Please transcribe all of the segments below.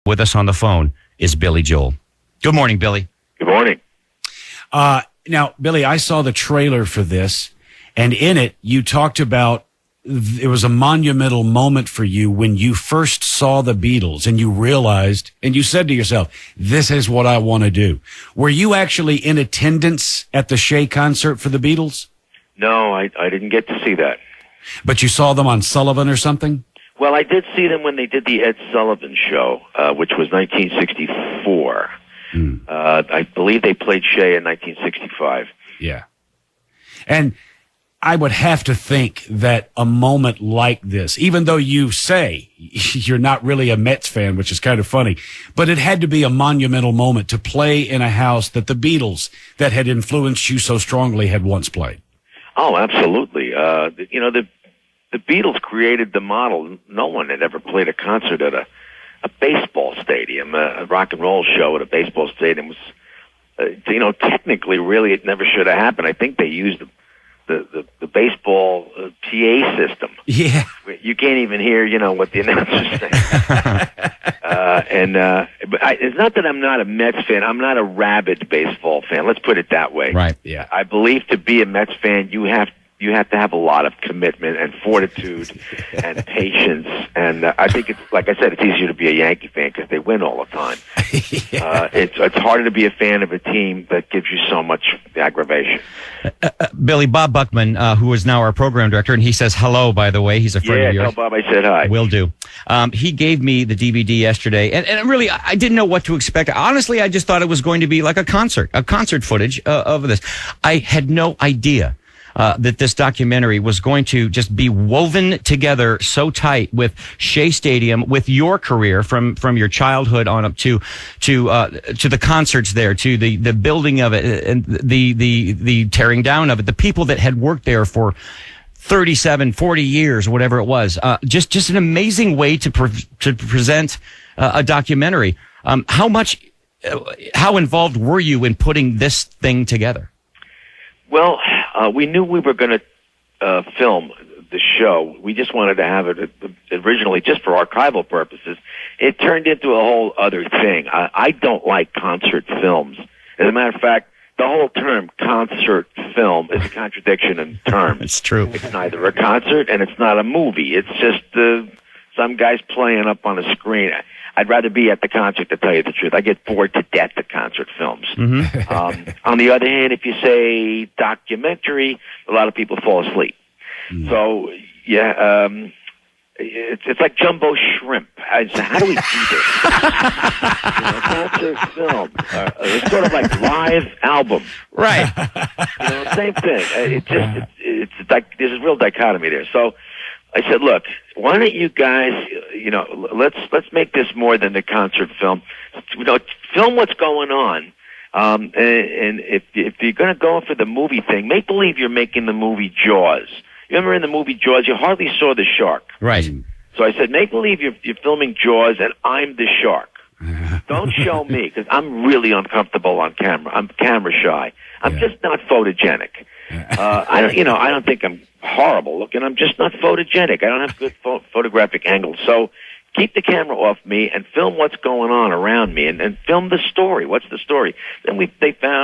With us on the phone is Billy Joel. Good morning, Billy. Good morning. Now, Billy, I saw the trailer for this, and in it, you talked about it was a monumental moment for you when you first saw the Beatles and you realized, and you said to yourself, this is what I want to do. Were you actually in attendance at the Shea concert for the Beatles? No, I didn't get to see that. But you saw them on Sullivan or something? Well, I did see them when they did the Ed Sullivan Show, which was 1964. I believe they played Shea in 1965. Yeah. And I would have to think that a moment like this, even though you say you're not really a Mets fan, which is kind of funny, but it had to be a monumental moment to play in a house that the Beatles, that had influenced you so strongly, had once played. Oh, absolutely. The Beatles created the model. No one had ever played a concert at a baseball stadium. A rock and roll show at a baseball stadium was, technically, really, it never should have happened. I think they used the baseball PA system. Yeah. You can't even hear, what the announcers say. But it's not that I'm not a Mets fan. I'm not a rabid baseball fan. Let's put it that way. Right. Yeah. I believe to be a Mets fan, you have to have a lot of commitment and fortitude and patience. And I think it's, like I said, it's easier to be a Yankee fan because they win all the time. Yeah. It's harder to be a fan of a team that gives you so much aggravation. Billy, Bob Buckman, who is now our program director, and he says hello, by the way. He's a friend of yours. Yeah, tell Bob I said hi. Will do. He gave me the DVD yesterday, and really, I didn't know what to expect. Honestly, I just thought it was going to be like a concert footage of this. I had no idea that this documentary was going to just be woven together so tight with Shea Stadium, with your career from your childhood on up to the concerts there, to the building of it, and the tearing down of it, the people that had worked there for 37, 40 years, whatever it was. Just an amazing way to present a documentary. How involved were you in putting this thing together? Well, we knew we were going to film the show. We just wanted to have it originally just for archival purposes. It turned into a whole other thing. I don't like concert films. As a matter of fact, the whole term concert film is a contradiction in terms. It's true. It's neither a concert and it's not a movie. It's just some guys playing up on a screen. I'd rather be at the concert, to tell you the truth. I get bored to death at concert films. Mm-hmm. On the other hand, if you say documentary, a lot of people fall asleep. Mm. So, yeah, it's like jumbo shrimp. How do we do this? Concert film. It's sort of like live album. Right. Same thing. It's like there's a real dichotomy there. So I said, look, why don't you guys, let's make this more than the concert film. Film what's going on. And if you're going to go for the movie thing, make believe you're making the movie Jaws. You remember in the movie Jaws, you hardly saw the shark. Right. So I said, make believe you're filming Jaws and I'm the shark. Don't show me, because I'm really uncomfortable on camera. I'm camera shy. I'm just not photogenic. I don't think I'm horrible looking. I'm just not photogenic. I don't have good photographic angles. So keep the camera off me and film what's going on around me, and film the story. What's the story? Then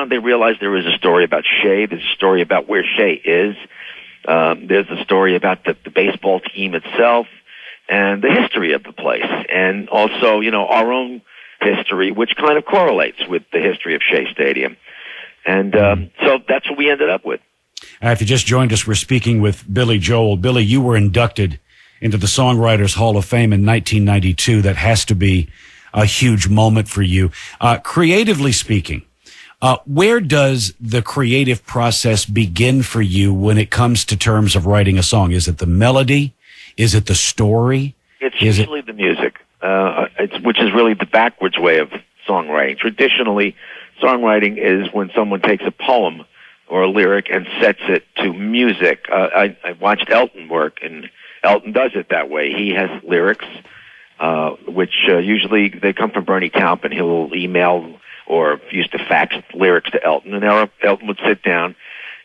they realized there is a story about Shea. There's a story about where Shea is. There's a story about the baseball team itself and the history of the place, and also, our own history, which kind of correlates with the history of Shea Stadium. And so that's what we ended up with. If you just joined us, we're speaking with Billy Joel. Billy, you were inducted into the Songwriters Hall of Fame in 1992. That has to be a huge moment for you. Creatively speaking, where does the creative process begin for you when it comes to terms of writing a song? Is it the melody? Is it the story? It's usually the music, which is really the backwards way of songwriting. Traditionally, songwriting is when someone takes a poem or a lyric and sets it to music. I watched Elton work, and Elton does it that way. He has lyrics, which usually they come from Bernie Taupin. He'll email or used to fax lyrics to Elton, and Elton would sit down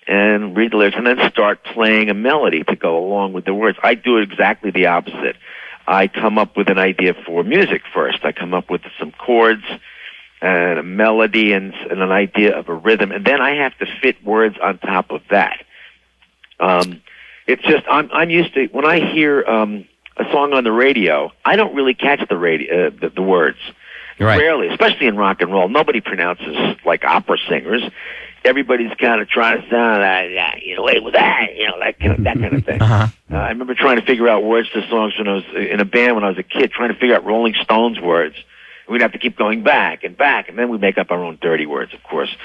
and read the lyrics and then start playing a melody to go along with the words. I do exactly the opposite. I come up with an idea for music first. I come up with some chords and a melody and an idea of a rhythm, and then I have to fit words on top of that. It's just I'm used to when I hear a song on the radio, I don't really catch the words. Right. Rarely, especially in rock and roll. Nobody pronounces like opera singers. Everybody's kind of trying to sound like that, wait, with that, that kind of thing. Uh-huh. I remember trying to figure out words to songs when I was in a band when I was a kid, trying to figure out Rolling Stones words. We'd have to keep going back, and then we'd make up our own dirty words, of course,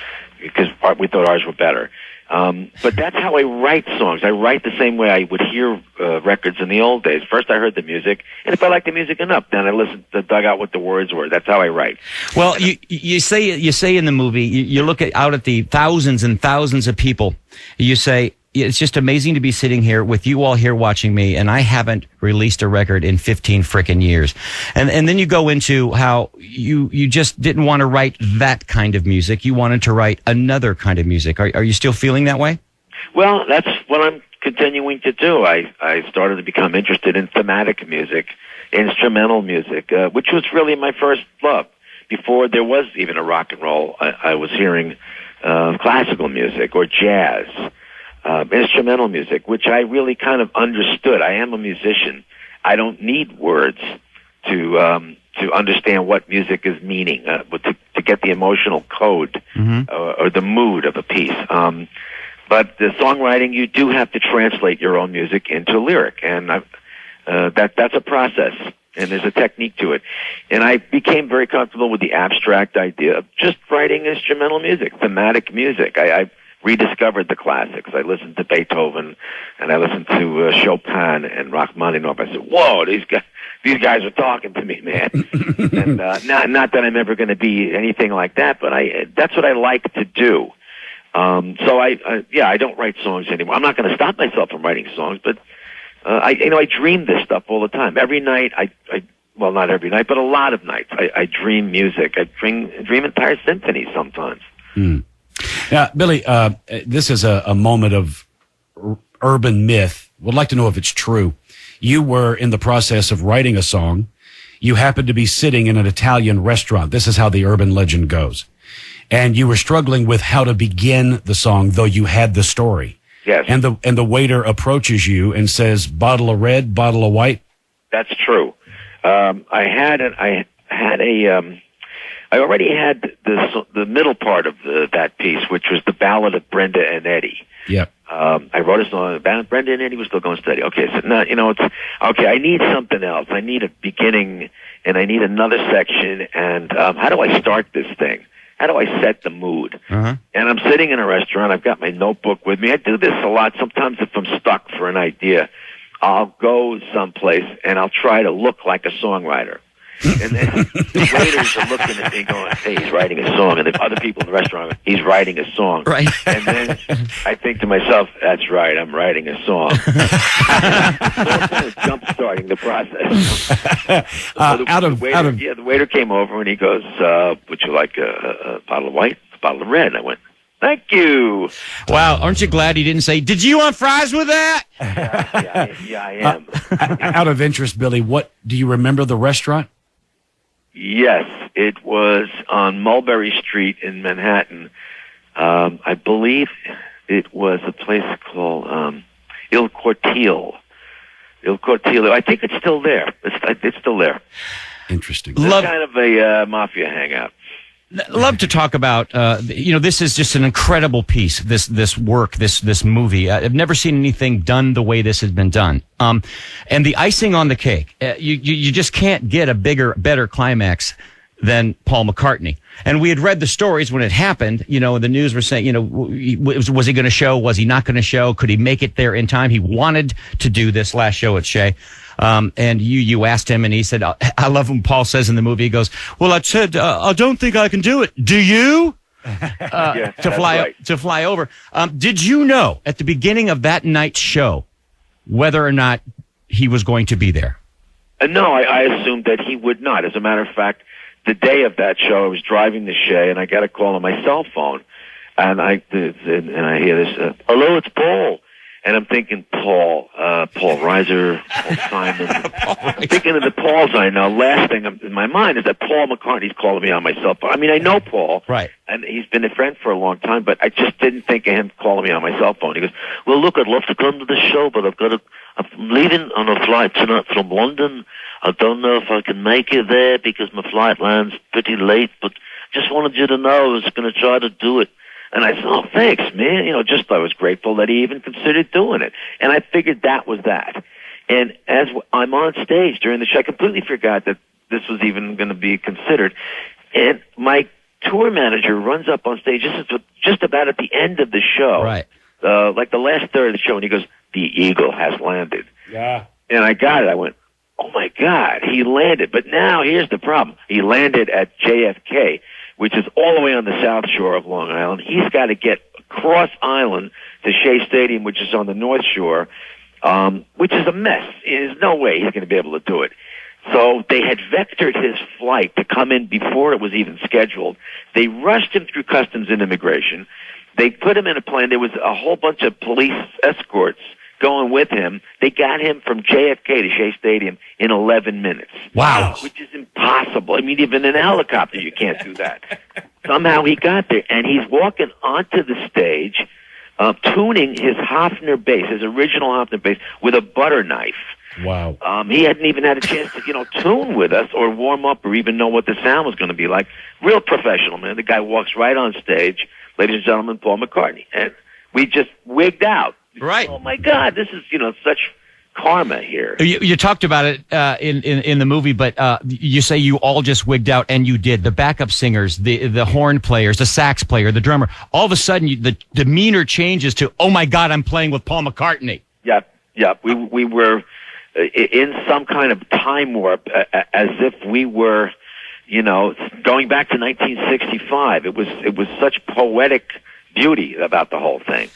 because we thought ours were better. But that's how I write songs. I write the same way I would hear records in the old days. First I heard the music, and if I liked the music enough, then I listened to dug out what the words were. That's how I write. Well, you say in the movie, you look out at the thousands and thousands of people, you say, it's just amazing to be sitting here with you all here watching me, and I haven't released a record in 15 frickin' years. And then you go into how you just didn't want to write that kind of music. You wanted to write another kind of music. Are you still feeling that way? Well, that's what I'm continuing to do. I started to become interested in thematic music, instrumental music, which was really my first love. Before there was even a rock and roll, I was hearing classical music or jazz. Instrumental music, which I really kind of understood. I am a musician. I don't need words to understand what music is meaning, to get the emotional code or the mood of a piece. But the songwriting, you do have to translate your own music into lyric, and that's a process, and there's a technique to it. And I became very comfortable with the abstract idea of just writing instrumental music, thematic music. I rediscovered the classics. I listened to Beethoven, and I listened to Chopin and Rachmaninoff. I said, "Whoa, these guys are talking to me, man." And not that I'm ever going to be anything like that, but that's what I like to do. So I don't write songs anymore. I'm not going to stop myself from writing songs, but I dream this stuff all the time. Every night, well, not every night, but a lot of nights, I dream music. I dream entire symphonies sometimes. Now, Billy, this is a moment of urban myth. Would like to know if it's true. You were in the process of writing a song. You happened to be sitting in an Italian restaurant. This is how the urban legend goes. And you were struggling with how to begin the song, though you had the story. Yes. And the waiter approaches you and says, "Bottle of red, bottle of white." That's true. I already had the middle part of that piece, which was the ballad of Brenda and Eddie. Yep. I wrote a song about Brenda and Eddie was still going steady. Okay, so now, I need something else. I need a beginning, and I need another section, and how do I start this thing? How do I set the mood? Uh-huh. And I'm sitting in a restaurant. I've got my notebook with me. I do this a lot. Sometimes if I'm stuck for an idea, I'll go someplace, and I'll try to look like a songwriter. And then the waiters are looking at me going, "Hey, he's writing a song." And the other people in the restaurant are, "He's writing a song." Right. And then I think to myself, "That's right, I'm writing a song." Jump-starting the process. The waiter came over and he goes, "Would you like a bottle of white, a bottle of red?" And I went, "Thank you." Wow, aren't you glad he didn't say, "Did you want fries with that?" Yeah, I am. Out of interest, Billy, what do you remember the restaurant? Yes, it was on Mulberry Street in Manhattan. I believe it was a place called Il Cortile. Il Cortile. I think it's still there. It's still there. Interesting. It's kind of a mafia hangout. Love to talk about, this is just an incredible piece, this work, this movie. I've never seen anything done the way this has been done. And the icing on the cake, you just can't get a better climax than Paul McCartney. And we had read the stories when it happened, the news were saying, was he going to show? Was he not going to show? Could he make it there in time? He wanted to do this last show at Shea. And you asked him, and he said, I love when Paul says in the movie, he goes, "Well, I said, I don't think I can do it. Do you?" To fly over. Did you know at the beginning of that night's show whether or not he was going to be there? No, I assumed that he would not. As a matter of fact, the day of that show, I was driving to Shea, and I got a call on my cell phone, and I hear this, "Hello, it's Paul." And I'm thinking Paul Reiser, Paul Simon. Paul Reiser. Thinking of the Pauls I know. Last thing in my mind is that Paul McCartney's calling me on my cell phone. I mean, I know Paul. Right. And he's been a friend for a long time, but I just didn't think of him calling me on my cell phone. He goes, well, look, I'd love to come to the show, but I'm leaving on a flight tonight from London. I don't know if I can make it there because my flight lands pretty late, but just wanted you to know I was going to try to do it. And I said, oh, thanks, man. Just I was grateful that he even considered doing it. And I figured that was that. And as I'm on stage during the show, I completely forgot that this was even going to be considered. And my tour manager runs up on stage. This is just about at the end of the show. Right. Like the last third of the show. And he goes, the Eagle has landed. Yeah. And I got it. I went, oh, my God, he landed. But now here's the problem. He landed at JFK, which is all the way on the south shore of Long Island. He's got to get across island to Shea Stadium, which is on the north shore, which is a mess. There's no way he's going to be able to do it. So they had vectored his flight to come in before it was even scheduled. They rushed him through customs and immigration. They put him in a plane. There was a whole bunch of police escorts going with him. They got him from JFK to Shea Stadium in 11 minutes. Wow. Which is impossible. I mean, even in a helicopter, you can't do that. Somehow he got there, and he's walking onto the stage, tuning his Hofner bass, his original Hofner bass, with a butter knife. Wow. He hadn't even had a chance to, tune with us or warm up or even know what the sound was going to be like. Real professional, man. The guy walks right on stage. Ladies and gentlemen, Paul McCartney. And we just wigged out. Right. Oh, my God. This is, such karma here. You talked about it in the movie, but you say you all just wigged out, and you did. The backup singers, the horn players, the sax player, the drummer. All of a sudden, the demeanor changes to, oh, my God, I'm playing with Paul McCartney. Yep. We were in some kind of time warp, as if we were, going back to 1965. It was such poetic beauty about the whole thing.